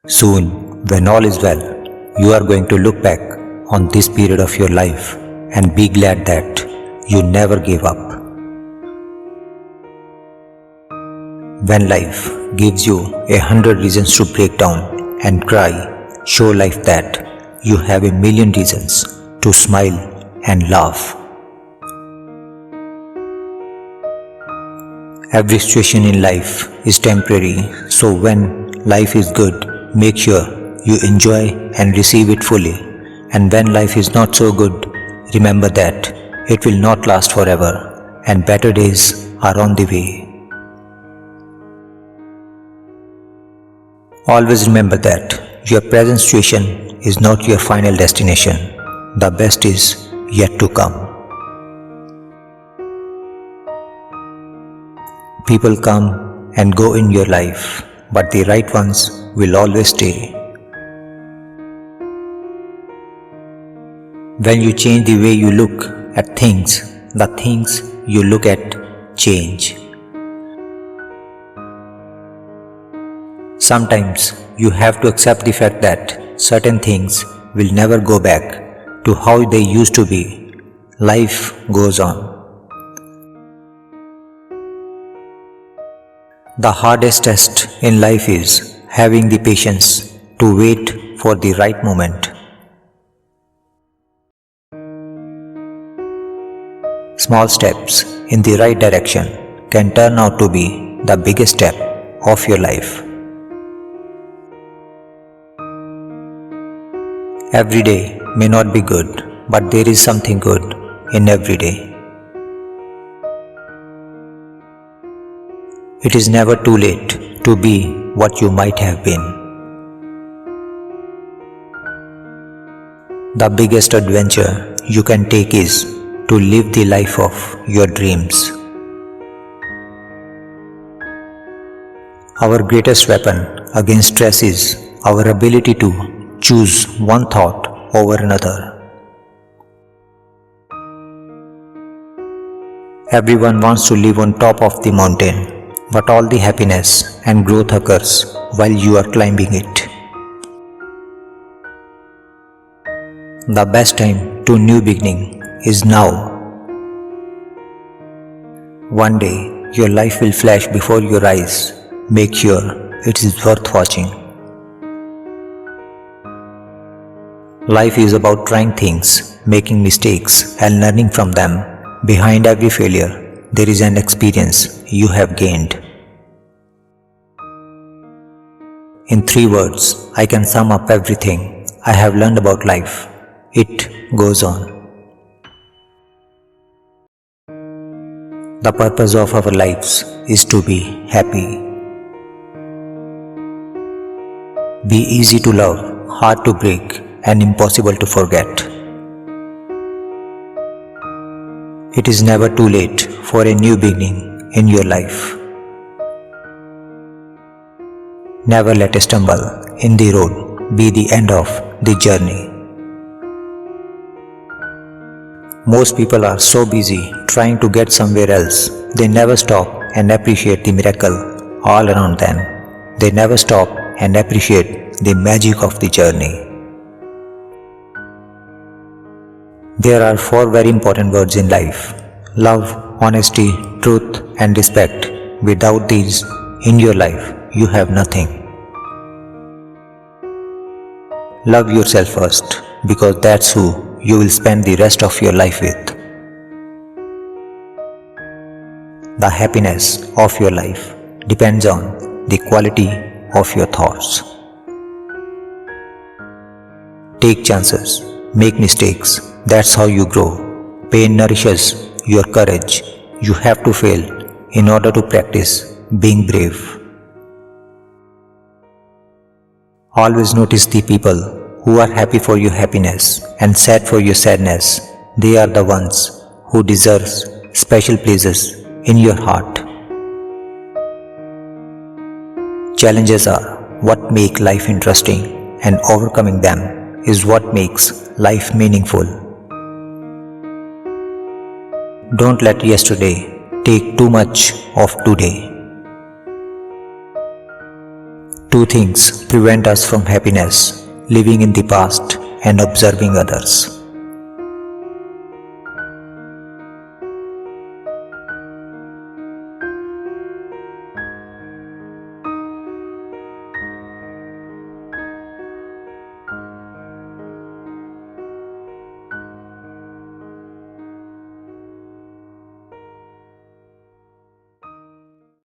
Soon, when all is well, you are going to look back on this period of your life and be glad that you never gave up. When life gives you 100 reasons to break down and cry, show life that you have a million reasons to smile and laugh. Every situation in life is temporary, so when life is good, make sure you enjoy and receive it fully. And when life is not so good, remember that it will not last forever and better days are on the way. Always remember that your present situation is not your final destination. The best is yet to come. People come and go in your life, but the right ones will always stay. When you change the way you look at things, the things you look at change. Sometimes you have to accept the fact that certain things will never go back to how they used to be. Life goes on. The hardest test in life is having the patience to wait for the right moment. Small steps in the right direction can turn out to be the biggest step of your life. Every day may not be good, but there is something good in every day. It is never too late to be what you might have been. The biggest adventure you can take is to live the life of your dreams. Our greatest weapon against stress is our ability to choose one thought over another. Everyone wants to live on top of the mountain, but all the happiness and growth occurs while you are climbing it. The best time to new beginning is now. One day your life will flash before your eyes. Make sure it is worth watching. Life is about trying things, making mistakes and learning from them. Behind every failure, there is an experience you have gained. In 3 words, I can sum up everything I have learned about life. It goes on. The purpose of our lives is to be happy. Be easy to love, hard to break, and impossible to forget. It is never too late for a new beginning in your life. Never let a stumble in the road be the end of the journey. Most people are so busy trying to get somewhere else, they never stop and appreciate the miracle all around them. They never stop and appreciate the magic of the journey. There are 4 very important words in life: love, honesty, truth, and respect. Without these in your life, you have nothing. Love yourself first, because that's who you will spend the rest of your life with. The happiness of your life depends on the quality of your thoughts. Take chances, make mistakes, that's how you grow. Pain nourishes your courage. You have to fail in order to practice being brave. Always notice the people who are happy for your happiness and sad for your sadness. They are the ones who deserve special places in your heart. Challenges are what make life interesting, and overcoming them is what makes life meaningful. Don't let yesterday take too much of today. Two things prevent us from happiness: living in the past and observing others.